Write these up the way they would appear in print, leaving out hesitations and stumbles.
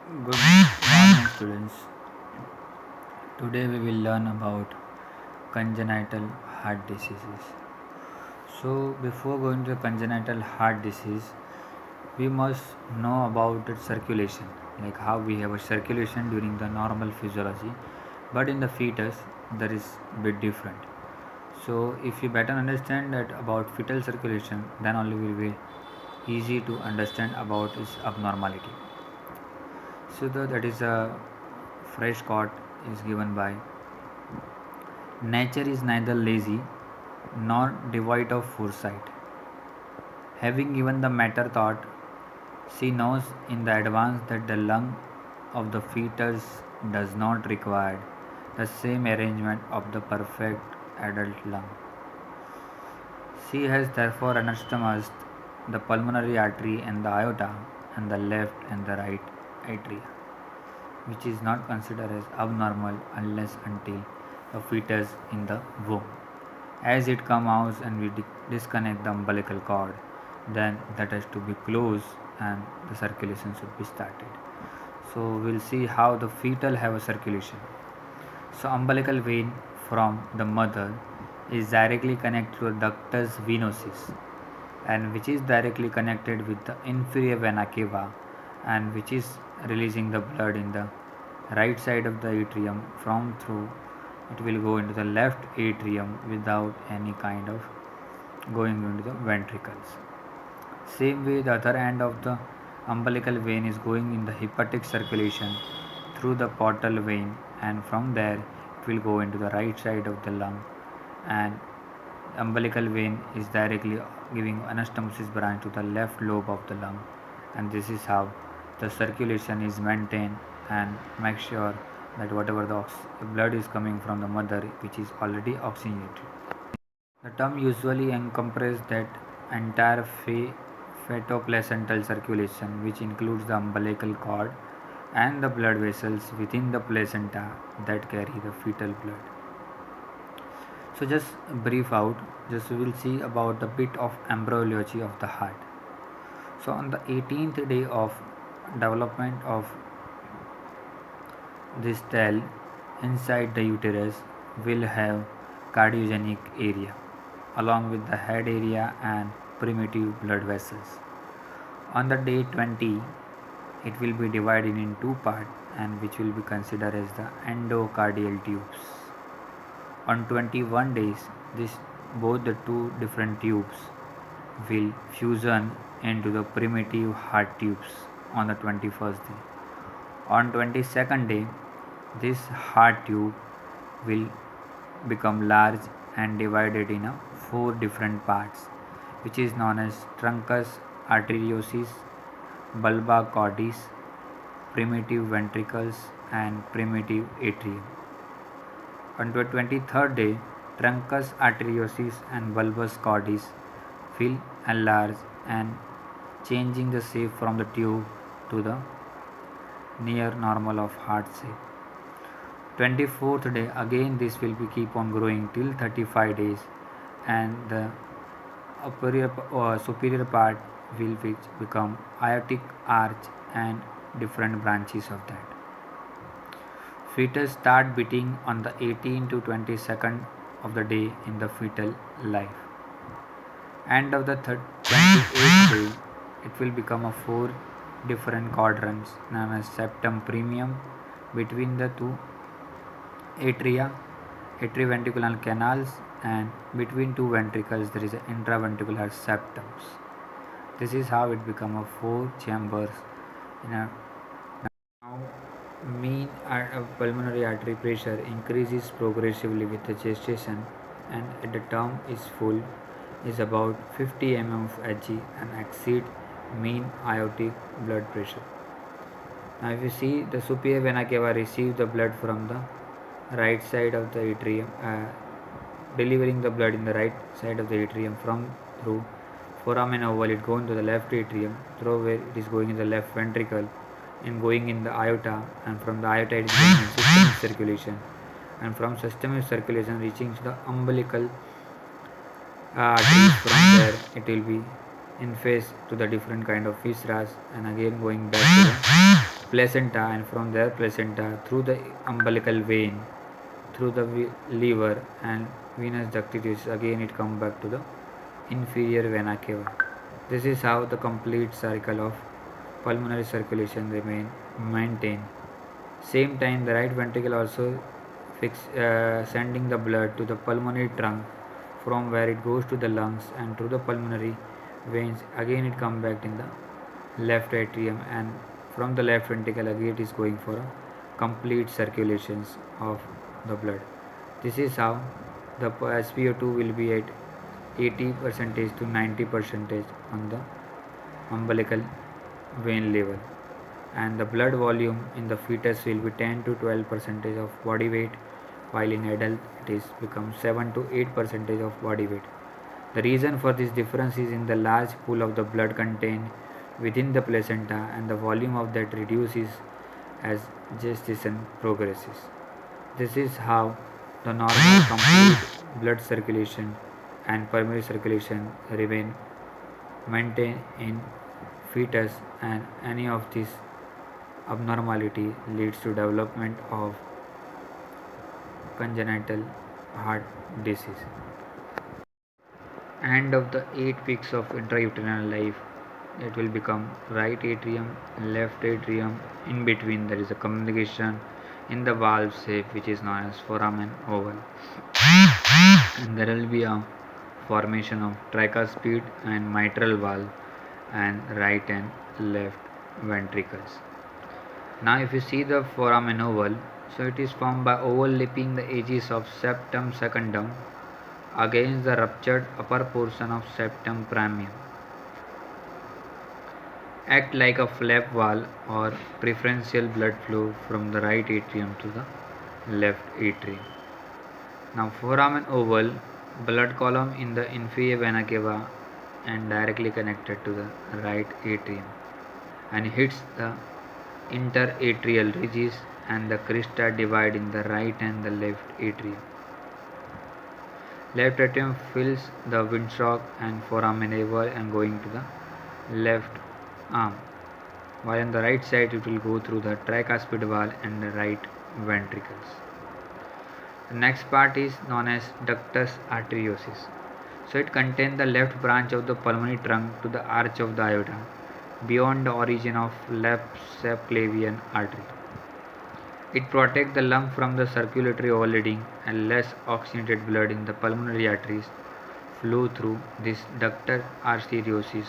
Good morning, students. Today we will learn about congenital heart diseases. So, before going to congenital heart disease, we must know about its circulation, like how we have a circulation during the normal physiology, but in the fetus there is a bit different. So, if you better understand that about fetal circulation, then only will be easy to understand about its abnormality. So, that is a fresh quote is given by nature is neither lazy nor devoid of foresight. Having given the matter thought, she knows in the advance that the lung of the fetus does not require the same arrangement of the perfect adult lung. She has therefore anastomised the pulmonary artery and the aorta and the left and the right atria, which is not considered as abnormal unless until the fetus in the womb. As it comes out and we disconnect the umbilical cord, then that has to be closed and the circulation should be started. So we'll see how the fetal have a circulation. So umbilical vein from the mother is directly connected to the ductus venosus, and which is directly connected with the inferior vena cava, and which is releasing the blood in the right side of the atrium from through it will go into the left atrium without any kind of going into the ventricles. Same way the other end of the umbilical vein is going in the hepatic circulation through the portal vein, and from there it will go into the right side of the lung, and umbilical vein is directly giving anastomosis branch to the left lobe of the lung, and this is how the circulation is maintained and make sure that whatever the blood is coming from the mother which is already oxygenated. The term usually encompasses that entire fetoplacental circulation, which includes the umbilical cord and the blood vessels within the placenta that carry the fetal blood. So just brief out, just we will see about the bit of embryology of the heart. So on the 18th day of development of this cell inside the uterus will have cardiogenic area along with the head area and primitive blood vessels. On the day 20, it will be divided in two parts and which will be considered as the endocardial tubes. On 21 days, both the two different tubes will fusion into the primitive heart tubes on the 21st day. On 22nd day, this heart tube will become large and divided in four different parts, which is known as truncus arteriosus, bulba cordis, primitive ventricles, and primitive atrium. On the 23rd day, truncus arteriosus and bulbus cordis will enlarge and changing the shape from the tube to the near normal of heart shape. 24th day again this will be keep on growing till 35 days, and the superior part will become aortic arch and different branches of that. Fetus start beating on the 18 to 22nd of the day in the fetal life. End of the 28th day, it will become a four different quadrants known as septum primum between the two atria, atrioventricular canals, and between two ventricles there is an intraventricular septums. This is how it become a four chambers in a. Now, mean pulmonary artery pressure increases progressively with the gestation, and at the term is full is about 50 mm of Hg and exceed mean aortic blood pressure. Now if you see the superior vena cava receive the blood from the right side of the atrium, delivering the blood in the right side of the atrium from through foramen ovale, it goes into the left atrium through where it is going in the left ventricle and going in the aorta, and from the aorta it is going in systemic circulation, and from systemic circulation reaching to the umbilical arteries. From there it will be in phase to the different kind of viscerals and again going back to the placenta, and from their placenta through the umbilical vein, through the liver and venous ductus. Again, it comes back to the inferior vena cava. This is how the complete cycle of pulmonary circulation remain maintained. Same time, the right ventricle also sending the blood to the pulmonary trunk, from where it goes to the lungs and through the pulmonary veins. Again, it comes back in the left atrium, and from the left ventricle again it is going for a complete circulations of the blood. This is how the SpO2 will be at 80% to 90% on the umbilical vein level, and the blood volume in the fetus will be 10 to 12% of body weight, while in adult it is become 7 to 8% of body weight. The reason for this difference is in the large pool of the blood contained within the placenta, and the volume of that reduces as gestation progresses. This is how the normal complete blood circulation and pulmonary circulation remain maintained in fetus, and any of this abnormality leads to development of congenital heart disease. End of the 8 weeks of intrauterine life, it will become right atrium, left atrium. In between there is a communication in the valve shape which is known as foramen oval, and there will be a formation of tricuspid and mitral valve and right and left ventricles. Now if you see the foramen oval, so it is formed by overlapping the edges of septum secundum against the ruptured upper portion of septum primum. Act like a flap valve or preferential blood flow from the right atrium to the left atrium. Now foramen oval, blood column in the inferior vena cava and directly connected to the right atrium, and hits the interatrial ridges and the crista divide in the right and the left atrium. Left atrium fills the windsock and foramen oval and going to the left arm, while on the right side it will go through the tricuspid valve and the right ventricles. The next part is known as ductus arteriosus. So it contains the left branch of the pulmonary trunk to the arch of the aorta, beyond the origin of left subclavian artery. It protects the lung from the circulatory overloading, and less oxygenated blood in the pulmonary arteries flow through this ductus arteriosus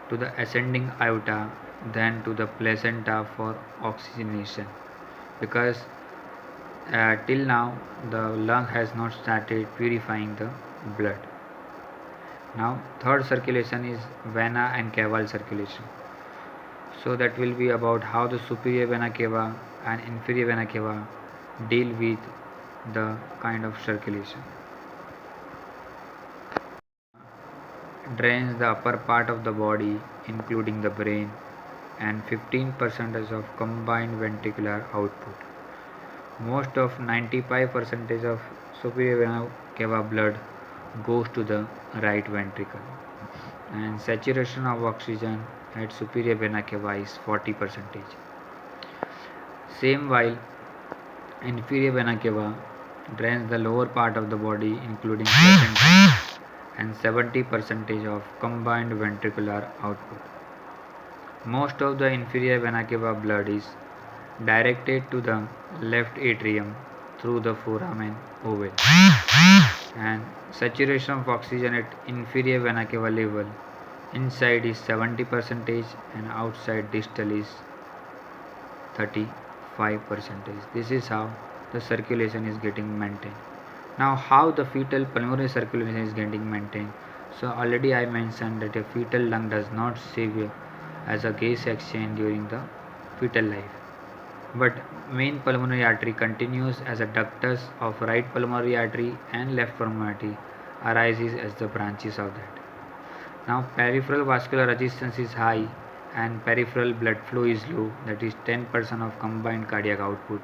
to the ascending aorta than to the placenta for oxygenation, because till now the lung has not started purifying the blood. Now third circulation is vena and caval circulation. So that will be about how the superior vena cava and inferior vena cava deal with the kind of circulation. Drains the upper part of the body including the brain and 15% of combined ventricular output. Most of 95% of superior vena cava blood goes to the right ventricle, and saturation of oxygen at superior vena cava is 40%. Same while inferior vena cava drains the lower part of the body including placenta and 70% of combined ventricular output. Most of the inferior vena cava blood is directed to the left atrium through the foramen oval, and saturation of oxygen at inferior vena cava level inside is 70% and outside distal is 35%. This is how the circulation is getting maintained. Now how the fetal pulmonary circulation is getting maintained. So already I mentioned that a fetal lung does not serve as a gas exchange during the fetal life, but main pulmonary artery continues as a ductus of right pulmonary artery, and left pulmonary artery arises as the branches of that. Now peripheral vascular resistance is high and peripheral blood flow is low, that is 10% of combined cardiac output.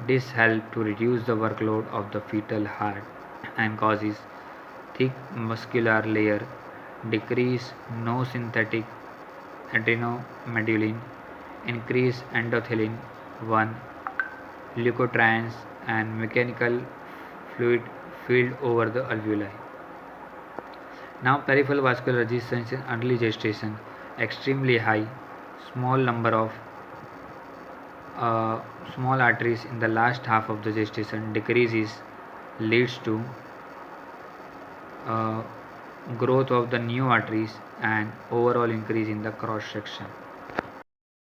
This helps to reduce the workload of the fetal heart and causes thick muscular layer, decrease no synthetic adrenomedullin, increase endothelin 1, leukotrienes, and mechanical fluid filled over the alveoli. Now, peripheral vascular resistance in early gestation extremely high, small number of uh, small arteries in the last half of the gestation decreases leads to uh, growth of the new arteries and overall increase in the cross section.